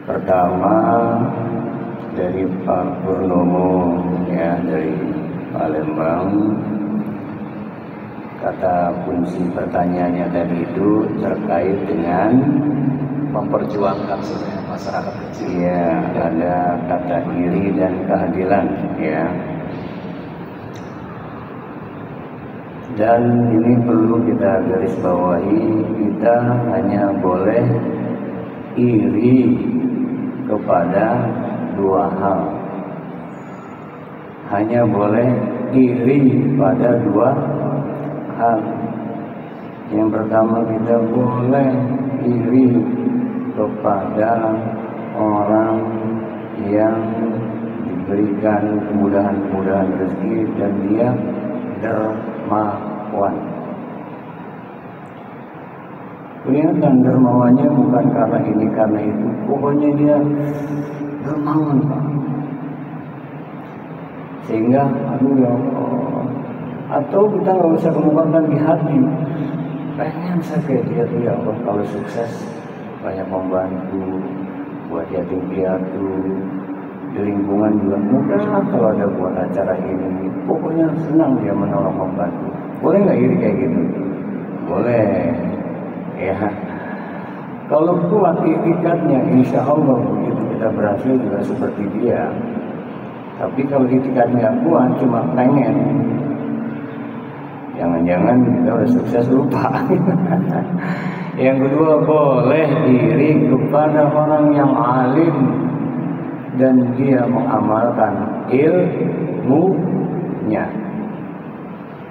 Pertama dari Pak Purnomo ya, dari Palembang. Kata kunci pertanyaannya tadi itu terkait dengan memperjuangkan sebenarnya masyarakat kecil. ya, ada kata iri dan keadilan ya. Dan ini perlu kita garis bawahi, kita hanya boleh iri kepada dua hal. Hanya boleh iri pada dua hal. Yang pertama, kita boleh iri kepada orang yang diberikan kemudahan-kemudahan rezeki dan dia dermawan. Kelihatan dermawannya bukan karena ini karena itu, pokoknya dia dermawan Pak. Sehingga aduh ya Allah, atau kita nggak usah kemukakan di hati, pengen saya kayak dia tuh ya Allah, kalau sukses banyak membantu buat yatim piatu, di lingkungan juga mudah kalau ada buat acara ini, pokoknya senang dia menolong membantu. Boleh nggak iri kayak gitu? Boleh ya. Kalau kuat itikadnya, insya Allah begitu kita berhasil juga seperti dia. Tapi kalau itikadnya kuat, cuma pengen, jangan-jangan kita udah sukses lupa. Yang kedua, boleh iri kepada orang yang alim dan dia mengamalkan ilmunya.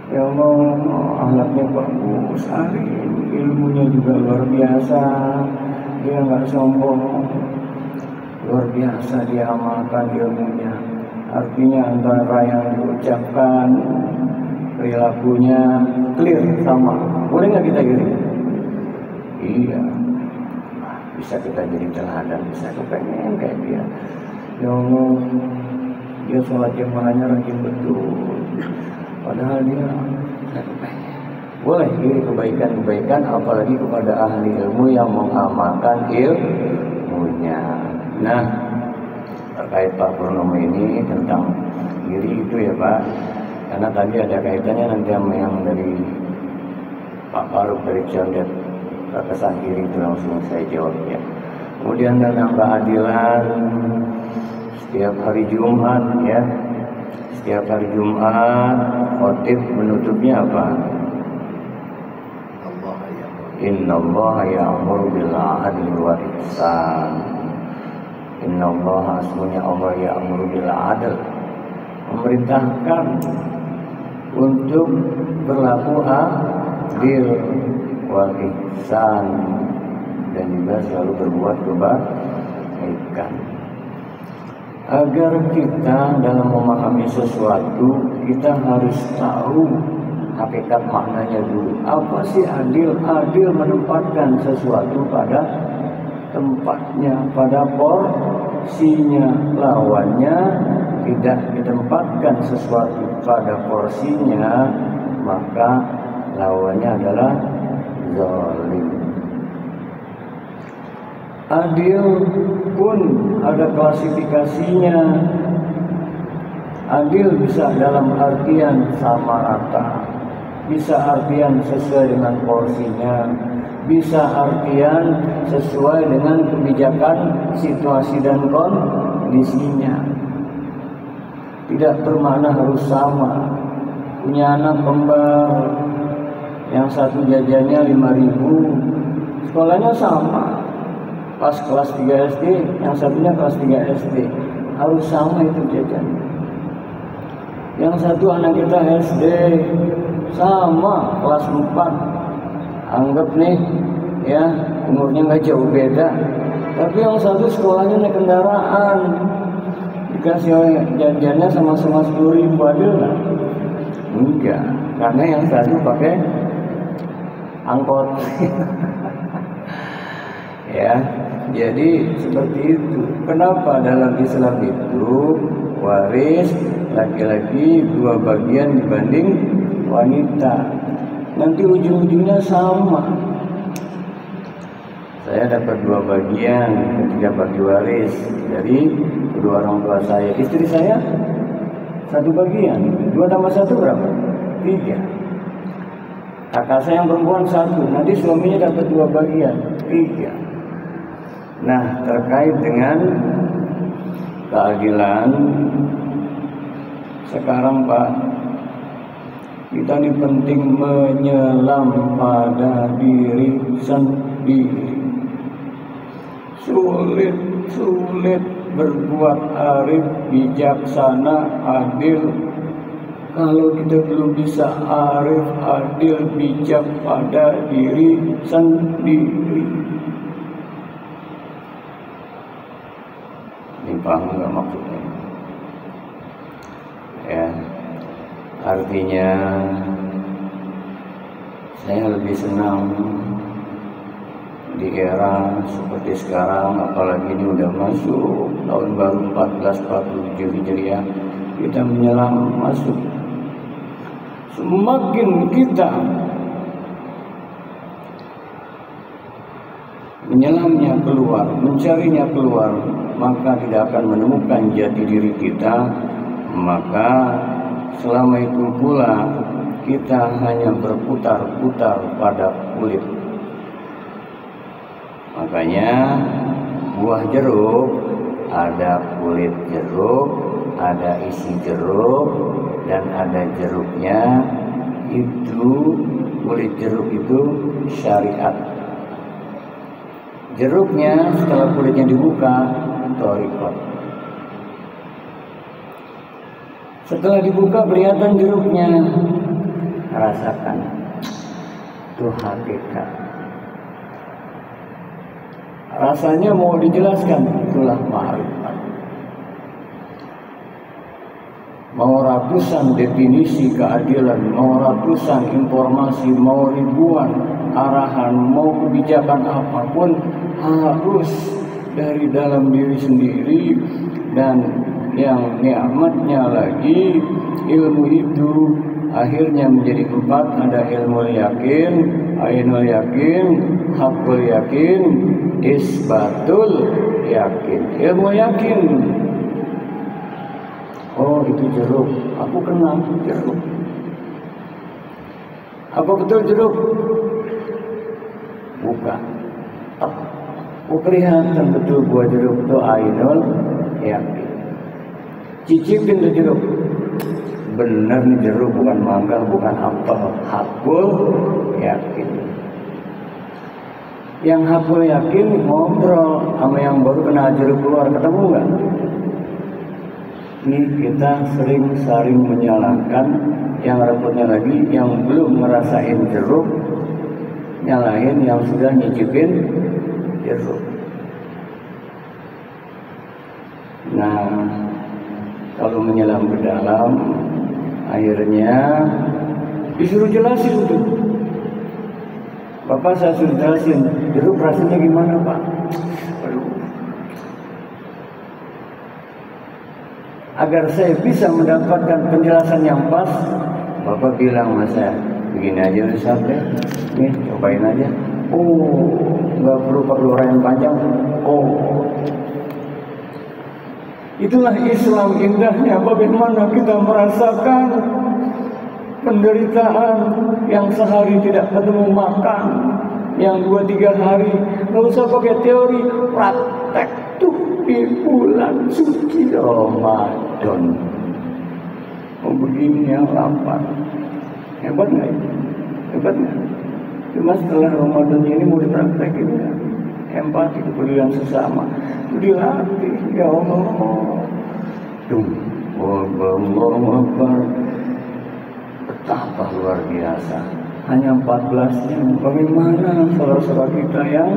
Ya Allah, akhlaknya bagus, alim, ilmunya juga luar biasa, dia nggak sombong, luar biasa dia amalkan ilmunya. Artinya antara yang diucapkan, perilakunya clear sama. Boleh nggak kita iri? Iya, bisa kita jadi teladan, bisa kepengen kayak dia. Ya Allah, dia sholat jamaahnya rajin betul, padahal dia boleh iri kebaikan-kebaikan, apalagi kepada ahli ilmu yang mengamalkan ilmunya. Nah, terkait Pak Purnomo ini tentang iri itu ya Pak, karena tadi ada kaitannya nanti sama yang dari Pak Faruk dari Condet, kesan iri itu langsung saya jawab ya. Kemudian tentang keadilan, setiap hari Jumat ya, setiap hari Jumat khotib menutupnya apa? Innallaha ya'muru bil 'adli wal ihsan. Innallaha, asmanya Allah, ya'muru bil 'adl, memerintahkan untuk berlaku adil wal ihsan, dan juga selalu berbuat kebaikan. Agar kita dalam memahami sesuatu, kita harus tahu hakikat maknanya dulu. Apa sih adil? Adil menempatkan sesuatu pada tempatnya, pada porsinya. Lawannya tidak ditempatkan sesuatu pada porsinya, maka lawannya adalah zalim. Adil pun ada klasifikasinya. Adil bisa dalam artian sama rata, bisa artian sesuai dengan porsinya, bisa artian sesuai dengan kebijakan situasi dan kondisinya. Tidak bermakna harus sama. Punya anak kembar, yang satu jajannya 5.000, sekolahnya sama, pas kelas 3 SD, yang satunya kelas 3 SD, harus sama itu jajannya. Yang satu anak kita SD, sama kelas 4, anggap nih ya, umurnya nggak jauh beda, tapi yang satu sekolahnya naik kendaraan, dikasih jajannya sama-sama 10.000, adil nggak? Enggak, karena yang satu pakai angkot. Ya, jadi seperti itu. Kenapa dalam Islam itu waris laki-laki 2 bagian dibanding wanita? Nanti ujung-ujungnya sama. Saya dapat 2 bagian ketika bagi waris dari kedua orang tua saya. Istri saya 1 bagian. 2 tambah 1 berapa? 3. Kakak saya yang perempuan 1. Nanti suaminya dapat 2 bagian. 3. Nah, terkait dengan keadilan sekarang Pak, kita ini penting menyelam pada diri sendiri. Sulit berbuat arif, bijaksana, adil kalau kita belum bisa arif, adil, bijak pada diri sendiri. Ini paham nggak maksudnya? Ya, artinya saya lebih senang di era seperti sekarang, apalagi ini udah masuk tahun baru 1447 Hijriah, kita menyelam masuk. Semakin kita menyelamnya keluar, mencarinya keluar, maka tidak akan menemukan jati diri kita. Maka selama itu pula kita hanya berputar-putar pada kulit. Makanya buah jeruk ada kulit jeruk, ada isi jeruk, dan ada jeruknya. Itu kulit jeruk itu syariat. Jeruknya setelah kulitnya dibuka, thariqat. Setelah dibuka kelihatan jeruknya, rasakan, itu hakikat. Rasanya mau dijelaskan, itulah ma'rifat. Mau ratusan definisi keadilan, mau ratusan informasi, mau ribuan arahan, mau kebijakan apapun, harus dari dalam diri sendiri. Dan yang nikmatnya lagi, ilmu itu akhirnya menjadi 4. Ada ilmu yakin, ainul yakin, hakul yakin, isbatul yakin. Ilmu yakin, oh itu jeruk, aku kenal jeruk. Apa betul jeruk? Bukan. Oh, kelihatan betul buah jeruk itu ainul yakin. Cicipin tuh jeruk, bener nih jeruk, bukan mangga, bukan apel. Hakul yakin. Yang hakul yakin ngobrol sama yang baru kena jeruk keluar, ketemu nggak? Ini kita sering menyalahkan yang repotnya lagi, yang belum ngerasain jeruk nyalahin yang sudah nyicipin jeruk. Nah, kalau menyelam ke dalam, akhirnya disuruh jelasin tuh. Bapak, saya suruh jelasin, jeruk rasanya gimana Pak? Aduh. Agar saya bisa mendapatkan penjelasan yang pas, Bapak bilang sama saya, begini aja Ustaz ya, nih cobain aja. Oh, nggak perlu pakai uraian panjang. Oh, itulah Islam indahnya. Bagaimana kita merasakan penderitaan yang sehari tidak ketemu makan, yang 2-3 hari. Nggak usah pakai teori, praktek tuh di bulan suci Ramadan. Oh, begini yang lapar. Hebat nggak itu? Hebat nggak? Cuma setelah Ramadan ini mau dipraktekin nggak? Empati, kepedulian sesama itu dilatih. Ya Allah, Allahu Akbar, betapa luar biasa. Hanya 14-nya. Bagaimana saudara-saudara kita yang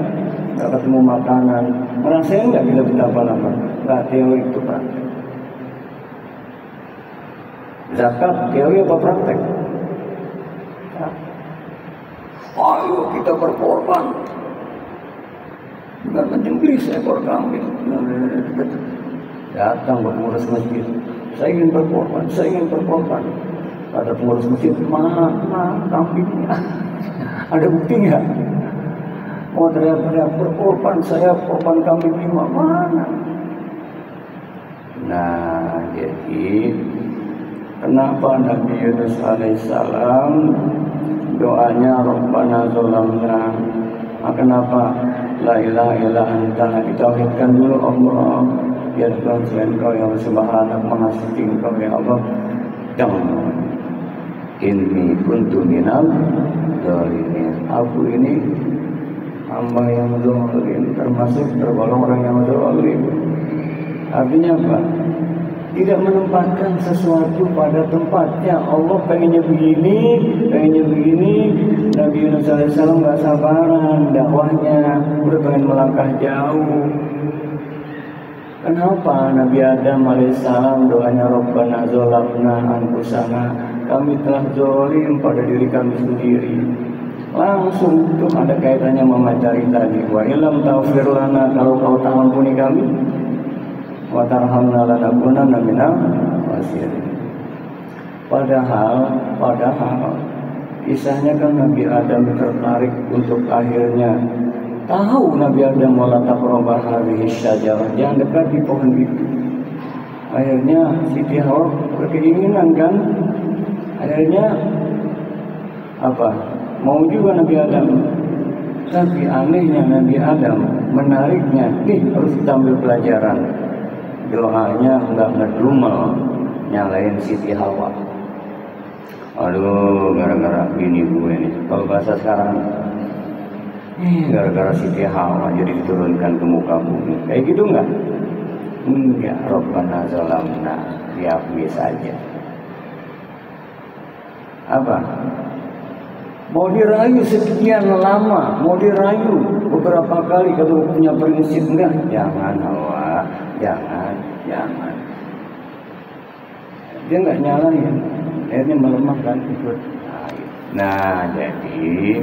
nggak ketemu makanan, ngerasain nggak kita betapa lapar? Nggak, teori itu praktek. Zakat teori apa praktek? Ayo kita berkorban. Bukan menyembelih seekor kambing. Datang ke pengurus masjid, saya ingin berkorban, saya ingin berkorban. Ada pengurus masjid, mana kambingnya? Ada bukti nggak? Oh teriak-teriak berkorban saya, korban kami lima mana? Nah jadi kenapa Nabi Yunus alaihissalam doanya Rabbana zolamna? Kenapa la ilaha illa anta, ditauhidkan dulu Allah, ya Tuhan selain Kau yang subhanak maha suci Engkau ya Allah. Dan inni kuntu minal zalimin, aku ini hamba yang zalim, termasuk tergolong orang yang zalim. Artinya apa? Tidak menempatkan sesuatu pada tempatnya. Allah pengennya begini. Nabi Yunus alaihissalam gak sabaran dakwahnya, udah pengen melangkah jauh. Kenapa Nabi Adam alaihissalam doanya Rabbana zolamna anfusana, kami telah zolim pada diri kami sendiri. Langsung itu ada kaitannya memacari tadi. Wa ilam taufir lana, kalau Kau tak ampuni kami, wa tarhamna lanakunanna minal khasirin. Padahal kisahnya kan Nabi Adam tertarik untuk akhirnya tahu Nabi Adam wala taqraba hadhihi syajarah, jangan dekat di pohon itu. Akhirnya Siti Hawa berkeinginan kan, akhirnya apa? Mau juga Nabi Adam. Tapi anehnya Nabi Adam menariknya, harus kita ambil pelajaran. Doanya enggak ngedumel nyalain Siti Hawa. Aduh, gara-gara bini gue nih. Kalau bahasa sekarang, gara-gara Siti Hawa jadi diturunkan ke muka bumi. Kayak gitu enggak? Enggak. Rabbana zalamna, diakui saja. Apa? Mau dirayu sekian lama, mau dirayu beberapa kali, kalau punya prinsip enggak? Jangan Hawa, jangan. Dia enggak nyalain, akhirnya melemahkan ikut. Nah, jadi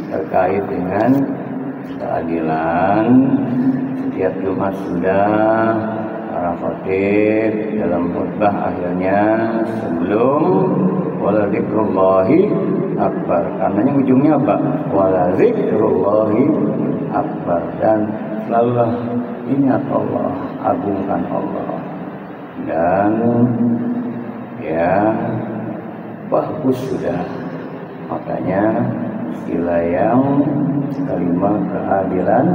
terkait dengan keadilan, setiap Jumat sudah para khatib dalam khutbah akhirnya sebelum wala dzikrullahi akbar, karenanya ujungnya apa? Wala dzikrullahi akbar, dan selalulah ingat Allah, agungkan Allah. Dan ya bagus sudah, makanya istilah yang kelima, keadilan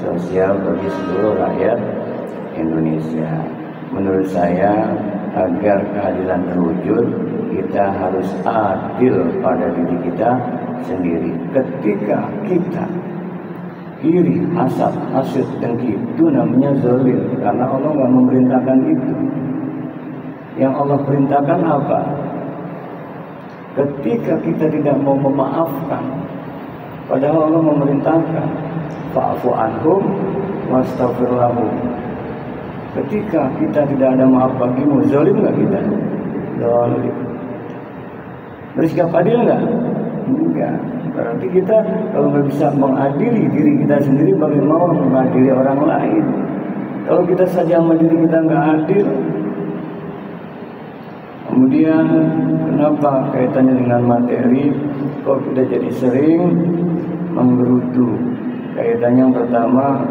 sosial bagi seluruh rakyat Indonesia. Menurut saya, agar keadilan terwujud, kita harus adil pada diri kita sendiri. Ketika kita iri, hasad, hasud, dengki, itu namanya zalim, karena Allah nggak memerintahkan itu. Yang Allah perintahkan apa? Ketika kita tidak mau memaafkan, padahal Allah memerintahkan fa'fu anhum wastaghfir lahum. Ketika kita tidak ada maaf bagimu, zalim nggak kita? Zalim. Bersikap adil nggak? Enggak. Berarti kita kalau nggak bisa mengadili diri kita sendiri, bagaimana mengadili orang lain? Kalau kita saja sama diri kita nggak adil, kemudian kenapa kaitannya dengan materi? Kok kita jadi sering menggerutu? Kaitannya yang pertama,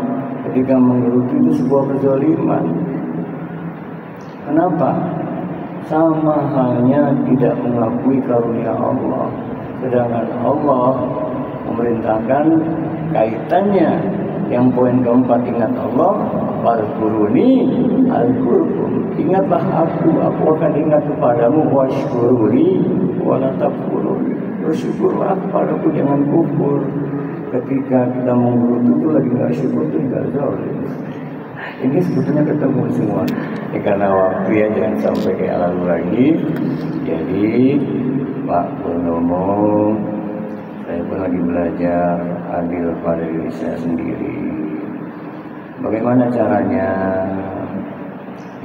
ketika menggerutu itu sebuah kezaliman. Kenapa? Sama halnya tidak mengakui karunia Allah. Sedangkan Allah memerintahkan kaitannya yang poin keempat, ingat Allah, wazkuruni azkurkum, ingatlah aku akan ingat kepadamu, washkuruni wala takfurun, bersyukurlah kepadaku, jangan kufur. Ketika kita menggerutu itu lagi nggak syukur, itu nggak zalim. Ini sebetulnya ketemu semua. Karena waktu ya, jangan sampai kayak lalu lagi. Jadi Pak Purnomo, saya pun lagi belajar adil pada diri saya sendiri. Bagaimana caranya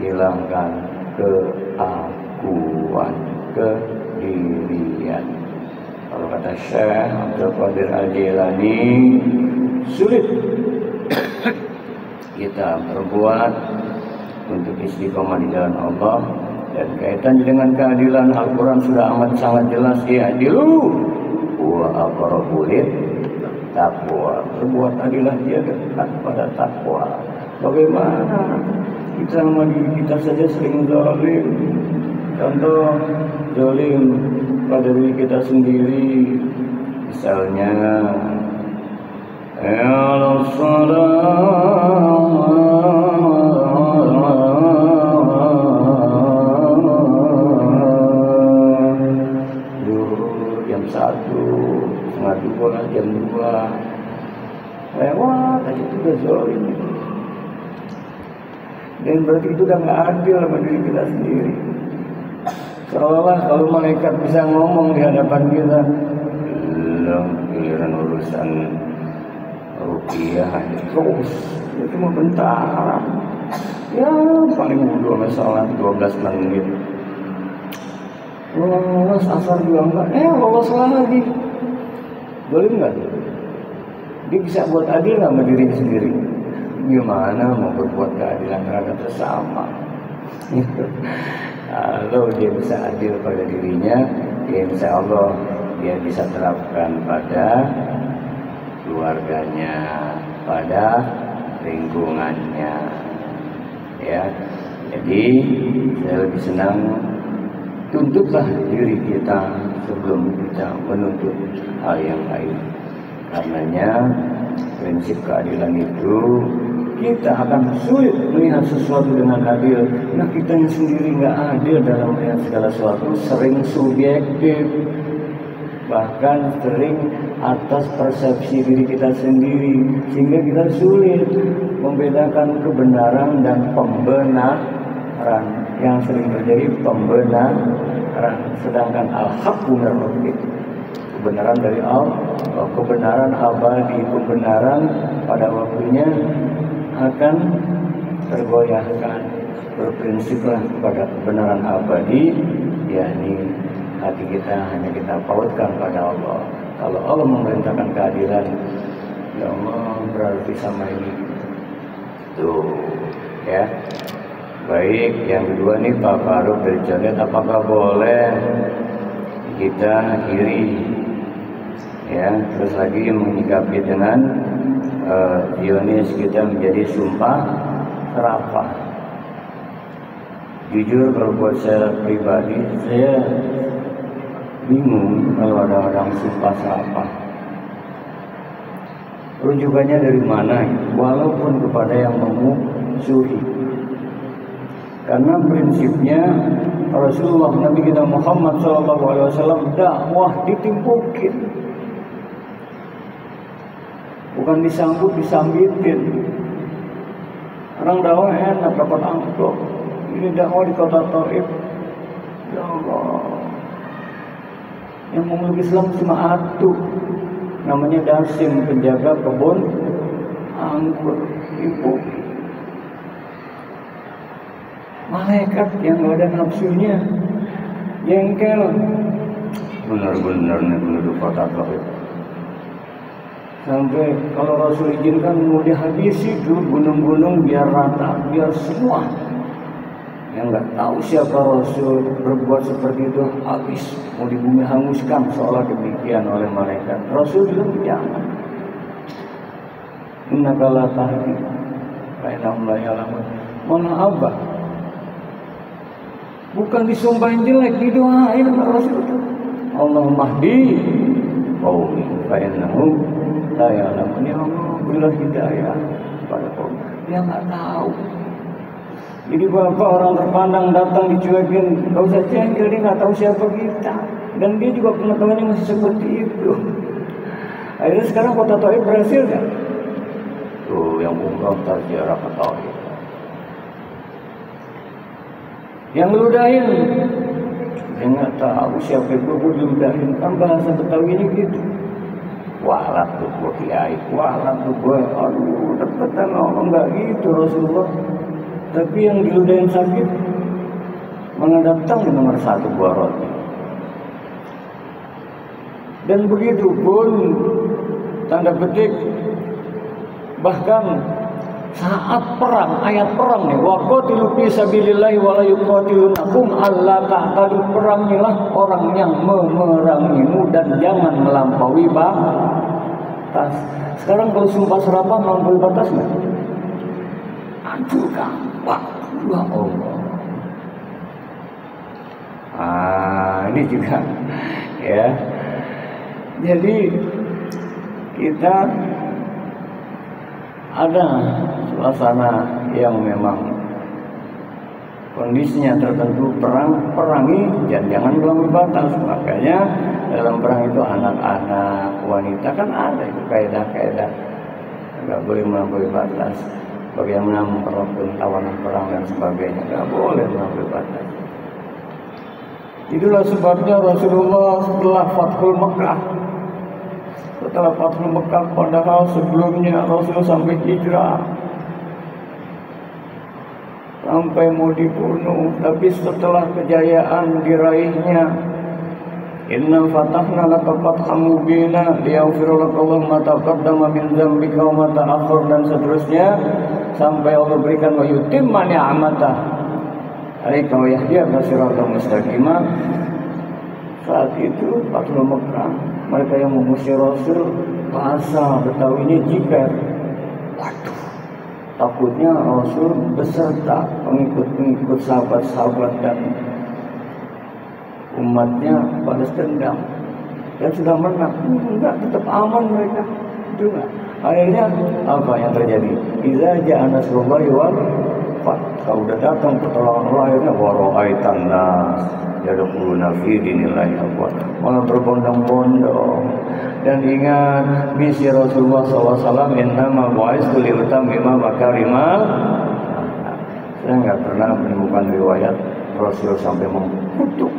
hilangkan keakuan, kedirian? Kalau kata Syekh Abdul Qadir Al-Jilani, sulit kita berbuat untuk istiqomah di jalan Allah. Dan kaitannya dengan keadilan, Al-Quran sudah amat sangat jelas, i'dilu wa aqrabu lit takwa. Berbuat adillah dia dekat pada takwa. Bagaimana kita sama diri kita saja sering zalim. Contoh zalim pada diri kita sendiri. Misalnya jam 1, setengah 2, jam 2 lewat aja itu udah zalim. Dan berarti itu udah gak adil sama diri kita sendiri. Seolah-olah kalau malaikat bisa ngomong di hadapan kita, giliran urusan rupiah terus itu cuma bentar, ya paling bodoh masalah 12 menit lolos asar juga enggak, lolos lagi. Boleh nggak? Dia bisa buat adil nggak sama diri sendiri? Gimana mau berbuat keadilan terhadap sesama? Kalau dia bisa adil pada dirinya, ya insya Allah dia bisa terapkan pada keluarganya, pada lingkungannya, ya. Jadi saya lebih senang tuntutlah diri kita sebelum kita menuntut hal yang lain. Karenanya prinsip keadilan itu kita akan sulit melihat sesuatu dengan adil. Nah, kita yang sendiri nggak adil dalam melihat segala sesuatu, sering subjektif, bahkan sering atas persepsi diri kita sendiri, sehingga kita sulit membedakan kebenaran dan pembenaran. Yang sering terjadi pembenaran, sedangkan al-haqqu min rabbik, kebenaran dari Allah, kebenaran abadi, kebenaran pada waktunya akan tergoyahkan. Berprinsiplah kepada kebenaran abadi, yakni hati kita hanya kita pautkan pada Allah. Kalau Allah memerintahkan keadilan, ya Allah berarti sama ini. Tuh, ya. Baik, yang kedua nih Pak Faruk dari Condet, apakah boleh kita iri? Ya, terus lagi menyikapi dengan Zionis kita menjadi sumpah serapah. Jujur kalau buat saya pribadi, saya bingung kalau ada orang sumpah serapah. Rujukannya dari mana? Walaupun kepada yang memusuhi. Karena prinsipnya Rasulullah Nabi kita Muhammad SAW dakwah ditimpukin, bukan disambut disambitin. Orang dakwah enak dapat angkot. Ini dakwah di kota Taif, ya Allah, yang memeluk Islam cuma satu, namanya Dasim, penjaga kebun anggur. Ibu malaikat yang gak ada nafsunya, jengkel, benar-benar nih penduduk kota Taif. Sampai kalau Rasul izinkan mau dihabisi tuh gunung-gunung biar rata, biar semua yang nggak tahu siapa Rasul berbuat seperti itu habis, mau di bumi hanguskan, seolah demikian oleh malaikat. Rasul bilang jangan. Innaka la tahdi bainahum la ya'lamun. Mana abah? Bukan disumpahin jelek, didoain sama Rasul itu. Allahumma hdi qaumi fa innahum la ya'lamun. Ya Allah, berilah hidayah pada kaum yang nggak tahu. Jadi bapak orang terpandang datang dicuekin, gak usah jengkel, dia nggak tahu siapa kita, dan dia juga pengetahuannya masih seperti itu. Akhirnya sekarang kota Taif berhasil kan? Tuh yang umrah terziarah ke Taif. Yang ngeludahin, dia nggak tahu siapa itu, gue diludahin. Kan bahasa Betawi ini gitu. Walat tuh gue kiai, walat tuh gue, aduh deketan ngomong nggak gitu Rasulullah. Tapi yang diludahin sakit malah datang di nomor 1 buah roti. Dan begitu pun tanda petik, bahkan saat perang, ayat perang nih, waqatilu fi sabilillahi wa la yuqatilunakum alla ta'tadu, perangilah orang yang memerangimu dan jangan melampaui batas. Sekarang kalau sumpah serapah melampaui batas nggak? Aduh gampang, ya Allah. Ini juga ya. Jadi kita ada suasana yang memang kondisinya tertentu, perangi dan jangan melampaui batas. Makanya dalam perang itu anak-anak, wanita kan ada itu kaidah-kaidah, nggak boleh melampaui batas. Bagaimana memperlakukan tawanan perang dan sebagainya, nggak boleh melampaui batas. Itulah sebabnya Rasulullah setelah Fathul Mekah, padahal sebelumnya Rasul sampai hijrah, sampai mau dibunuh, tapi setelah kejayaan diraihnya, inna fatahna laka fathan mubina liyaghfira laka Allahu ma taqaddama min dzambika wa ma ta'akhkhar, dan seterusnya sampai Allah berikan wa yutimma ni'matah 'alaika wa yahdiyaka siratan mustaqima. Saat itu Fathul Mekah, mereka yang mengusir Rasul, bahasa Betawinya jiper. Waduh, takutnya Rasul beserta pengikut-pengikut sahabat-sahabat dan umatnya balas dendam dan sudah menang. Enggak, tetap aman mereka. Itu enggak. Akhirnya apa yang terjadi? Idza ja'a nasrullahi wal fath. Kalau sudah datang pertolongan Allah, akhirnya wa ra'aitan nas yadkhuluna fi dinillahi afwaj. Malah berbondong-bondong. Dan ingat misi Rasulullah SAW, innama bu'istu liutammima makarimal. Saya nggak pernah menemukan riwayat Rasul sampai mengutuk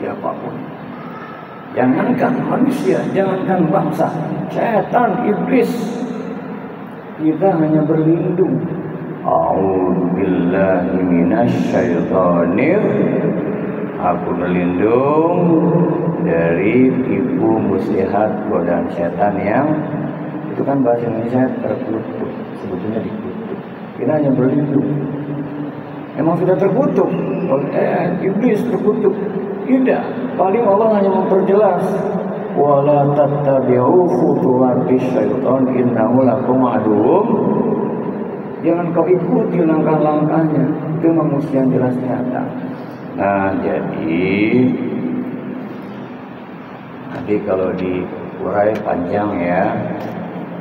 siapapun. Jangankan manusia, jangankan bangsa, setan, iblis. Kita hanya berlindung. A'udzubillahi minasyaitonir. Aku berlindung dari tipu muslihat godaan setan yang itu kan bahasa Indonesia terkutuk, sebetulnya dikutuk. Kita hanya berlindung. Emang sudah terkutuk oleh iblis, terkutuk. Tidak, paling Allah hanya memperjelas, wala tattabi'u khutuwatis syaitan innahu lakum aduwwum. Jangan kau ikuti langkah-langkahnya, itu memang musuh yang jelas nyata. Nah, jadi nanti kalau diurai panjang ya,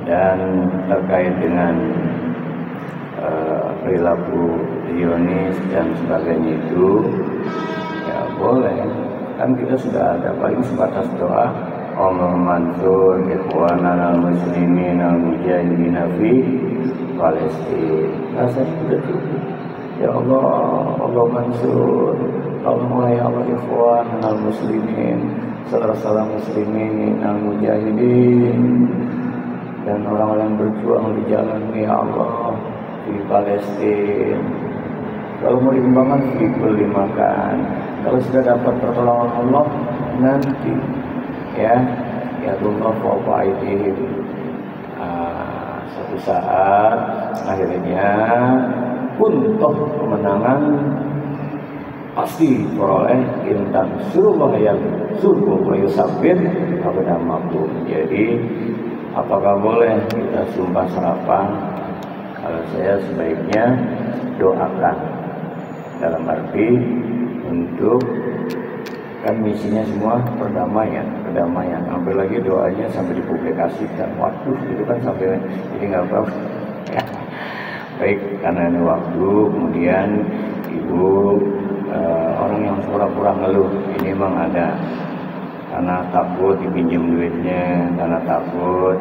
dan terkait dengan perilaku Zionis dan sebagainya itu ya boleh, kan kita sudah ada paling sebatas doa, Allahumma mansur ikhwanana al-muslimin al-mujahidin fi Palestina. Rasanya sudah cukup. Ya Allah, Allah mansur, Allah ya Allah ikhwanana al-muslimin, saudara-saudara muslimin al-mujahidin, dan orang-orang berjuang di jalan ya Allah di Palestina. Kalau mau dikembangkan dibeli makan. Kalau sudah dapat pertolongan Allah nanti ya Allah fa'aidihim. Suatu saat akhirnya pun toh kemenangan pasti peroleh intan surullah yang surga wa yusabbit abdamakum. Jadi apakah boleh kita sumpah serapah? Kalau saya sebaiknya doakan, dalam arti untuk kan misinya semua perdamaian, sampai lagi doanya sampai dipublikasikan. Waduh, itu kan sampai jadi nggak apa-apa ya. Baik, karena ini waktu, kemudian ibu orang yang pura-pura ngeluh ini memang ada, karena takut dipinjam duitnya, karena takut.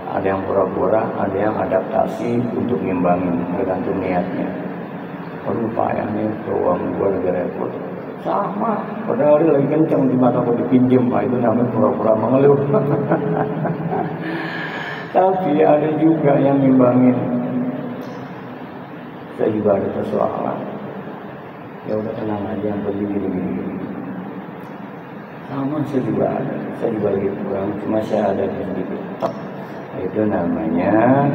Ada yang pura-pura, ada yang adaptasi untuk ngimbangin, tergantung niatnya. Aduh Pak, ya nih uang gue lagi repot. Sama, padahal dia lagi kencang, cuma takut dipinjam, Pak, itu namanya pura-pura mengeluh. Tapi ada juga yang ngimbangin. Saya juga ada persoalan. Ya udah tenang aja, yang begini. Sama, saya juga lagi kurang, cuma saya ada sedikit. Itu namanya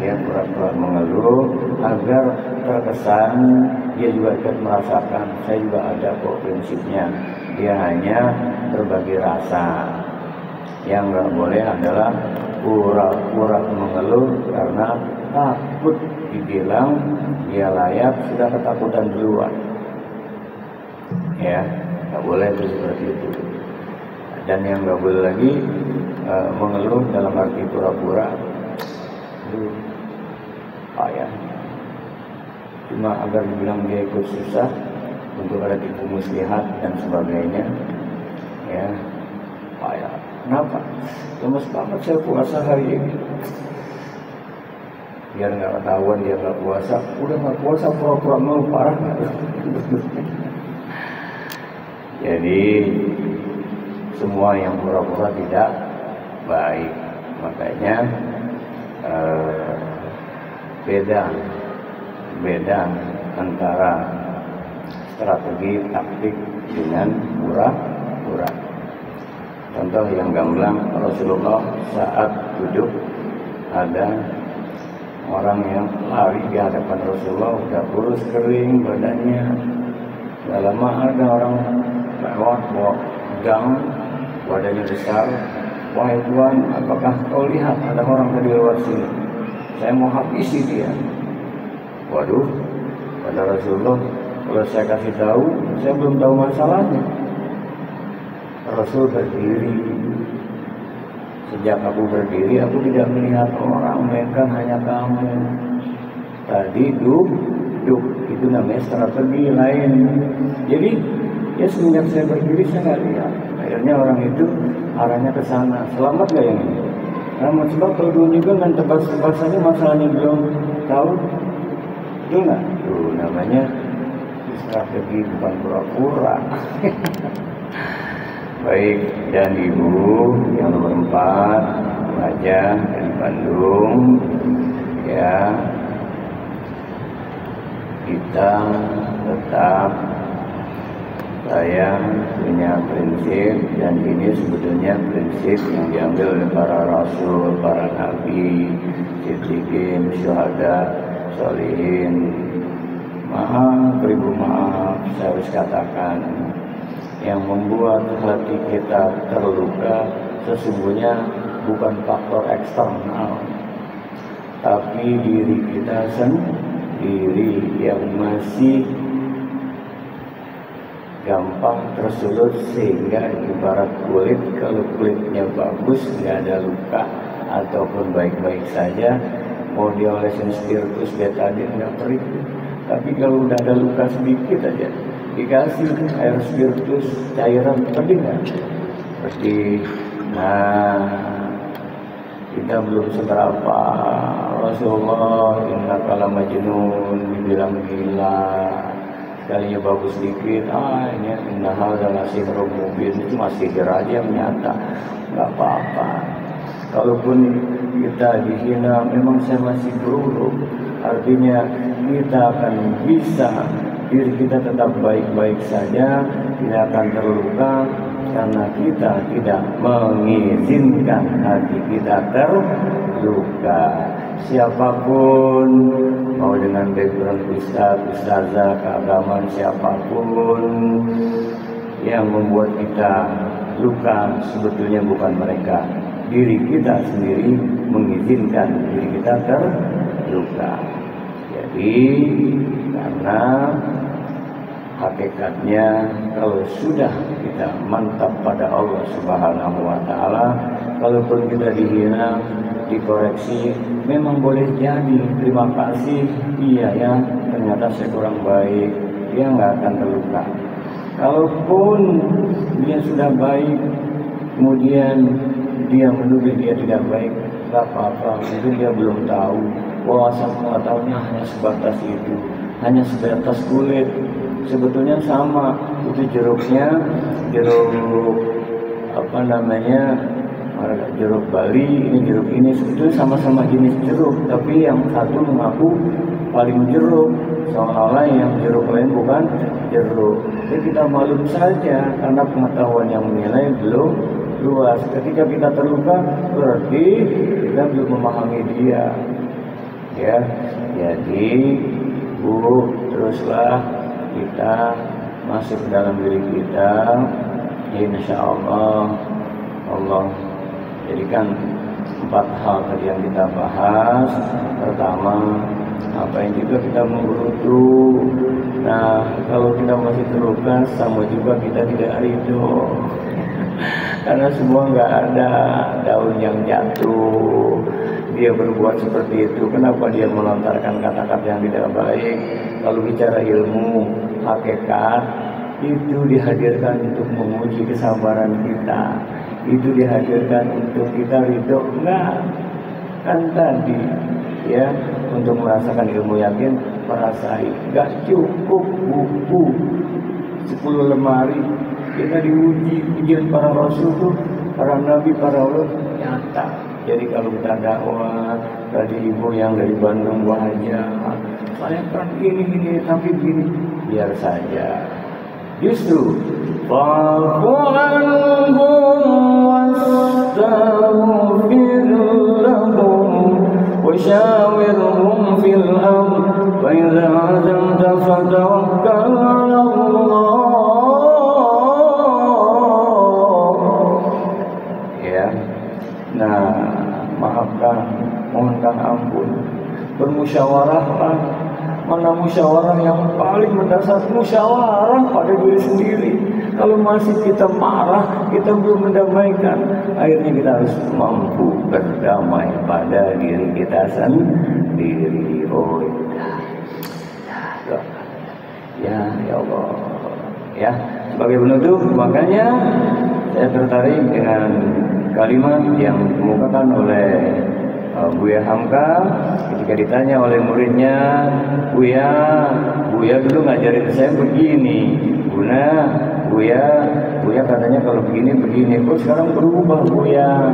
dia pura-pura mengeluh agar terkesan dia juga ikut merasakan, saya juga ada kok prinsipnya. Dia hanya berbagi rasa. Yang nggak boleh adalah pura-pura mengeluh karena takut dibilang dia layak, sudah ketakutan duluan. Ya, nggak boleh itu seperti itu. Dan yang nggak boleh lagi mengeluh dalam arti pura-pura, payah. Cuma agar dibilang dia ikut susah untuk ada tipu muslihat dan sebagainya. Ya, payah. Kenapa? Lemes banget saya puasa hari ini. Biar nggak ketahuan dia nggak puasa, udah nggak puasa pura-pura mau parah nggak? Jadi semua yang pura-pura tidak baik. Makanya beda antara strategi taktik dengan pura-pura. Contoh yang gamblang, Rasulullah saat duduk ada orang yang lari di hadapan Rasulullah, udah kurus kering badannya. Gak lama ada orang lewat bawa pedang, badannya besar. Wahai Tuhan, apakah kau lihat ada orang tadi lewat sini? Saya mau habisi dia. Waduh, kata Rasulullah, kalau saya kasih tahu, saya belum tahu masalahnya. Rasul berdiri. Sejak aku berdiri, aku tidak melihat orang, melainkan hanya kamu. Tadi duduk, itu namanya strategi lain. Jadi, ya semenjak saya berdiri, saya nggak lihat. Akhirnya orang itu arahnya ke sana. Selamat gak yang ini? Selamat, sebab kalau dulu juga kan tebas-tebasannya masalahnya belum tahu. Itu nggak? Itu namanya strategi, bukan pura-pura. Baik, dan ibu yang nomor 4 wajah dari Bandung, ya, kita tetap, saya punya prinsip, dan ini sebetulnya prinsip yang diambil oleh para rasul, para nabi, siddiqin, syuhada, sholihin. Maaf, beribu maaf, saya harus katakan, yang membuat hati kita terluka sesungguhnya bukan faktor eksternal, tapi diri kita sendiri yang masih gampang tersulut, sehingga ibarat kulit, kalau kulitnya bagus nggak ada luka ataupun baik-baik saja, mau diolesin spiritus betadine nggak perih. Tapi kalau udah ada luka sedikit aja, dikasih air spiritus cairan, pedih nggak? Pedih. Nah, kita belum seberapa. Rasulullah innaka la majnun, dibilang gila. Sekalinya bagus sedikit, ini inna hadza la sihrun mubin, itu masih aja yang nyata. Nggak apa-apa. Kalaupun kita dihina, memang saya masih buruk. Artinya kita akan bisa, diri kita tetap baik-baik saja, tidak akan terluka, karena kita tidak mengizinkan hati kita terluka. Siapapun, mau dengan background ustazah, keagamaan, siapapun yang membuat kita luka, sebetulnya bukan mereka. Diri kita sendiri mengizinkan diri kita terluka. Jadi karena hakikatnya kalau sudah kita mantap pada Allah Subhanahu wa Ta'ala, kalaupun kita dihina, dikoreksi, memang boleh jadi terima kasih, iya ya, ternyata saya kurang baik, dia nggak akan terluka. Kalaupun dia sudah baik, kemudian dia menuduh dia tidak baik, nggak apa-apa, mungkin dia belum tahu. Wawasan pengetahuannya hanya sebatas itu, hanya sebatas kulit. Sebetulnya sama, itu jeruknya, jeruk jeruk Bali, ini jeruk ini, sebetulnya sama-sama jenis jeruk, tapi yang satu mengaku paling jeruk, seolah-olah yang jeruk lain bukan jeruk. Jadi kita maklum saja, karena pengetahuan yang menilai belum luas. Ketika kita terluka, berarti kita belum memahami dia. Ya, jadi teruslah kita masuk ke dalam diri kita, insya Allah Allah jadikan 4 hal tadi yang kita bahas. Pertama, apa yang juga kita menggerutu. Nah, kalau kita masih terluka, sama juga kita tidak ridho. Karena semua nggak ada daun yang jatuh. Dia berbuat seperti itu. Kenapa dia melontarkan kata-kata yang tidak baik? Kalau bicara ilmu, hakikat, itu dihadirkan untuk menguji kesabaran kita. Itu dihadirkan untuk kita ridho. Enggak. Kan tadi ya, untuk merasakan ilmu yakin, merasai. Enggak cukup buku 10 lemari. Kita diuji, ujian para rasul tuh, para nabi, para ulama nyata. Jadi kalau kita dakwah, tadi ibu yang dari Bandung wajah, saya kan ini tapi gini, biar saja. Justru fa'fu anhum wastaghfir lahum wa syawirhum fil amr fa idza azamta fatawakkal 'ala Allah. Ya. Nah, maafkan, mohonkan ampun, bermusyawarahlah. Mana musyawarah yang paling mendasar? Musyawarah pada diri sendiri. Kalau masih kita marah, kita belum mendamaikan, akhirnya kita harus mampu berdamai pada diri kita sendiri. Oh ya Allah. Ya, sebagai penutup, makanya saya tertarik dengan kalimat yang dikemukakan oleh Buya Hamka ketika ditanya oleh muridnya, Buya dulu ngajarin saya begini, Buya katanya kalau begini, kok sekarang berubah Buya?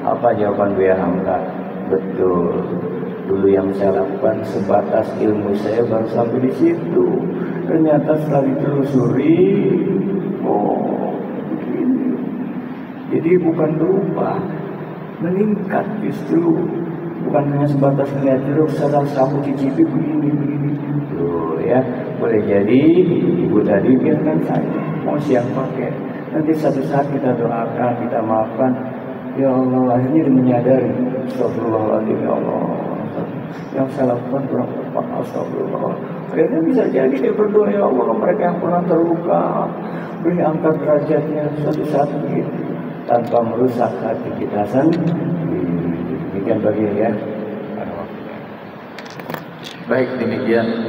Apa jawaban Buya Hamka? Betul, dulu yang saya lakukan sebatas ilmu saya baru sampai di situ. Ternyata setelah ditelusuri, oh begini. Jadi bukan berubah, meningkat justru. Bukan hanya sebatas melihat jeruk, setelah sapu cicipi begini. Tuh ya, boleh jadi ibu tadi biarkan saja, mau siang pakai. Nanti satu saat kita doakan, kita maafkan. Ya Allah, akhirnya dia menyadari, astagfirullahaladzim, ya Allah, yang saya lakukan kurang tepat, astagfirullah. Akhirnya bisa jadi dia berdoa, ya Allah, mereka yang pernah terluka, beri angkat derajatnya suatu saat begitu, tanpa merusak hati kita sendiri. Demikian bagian ya. Baik, demikian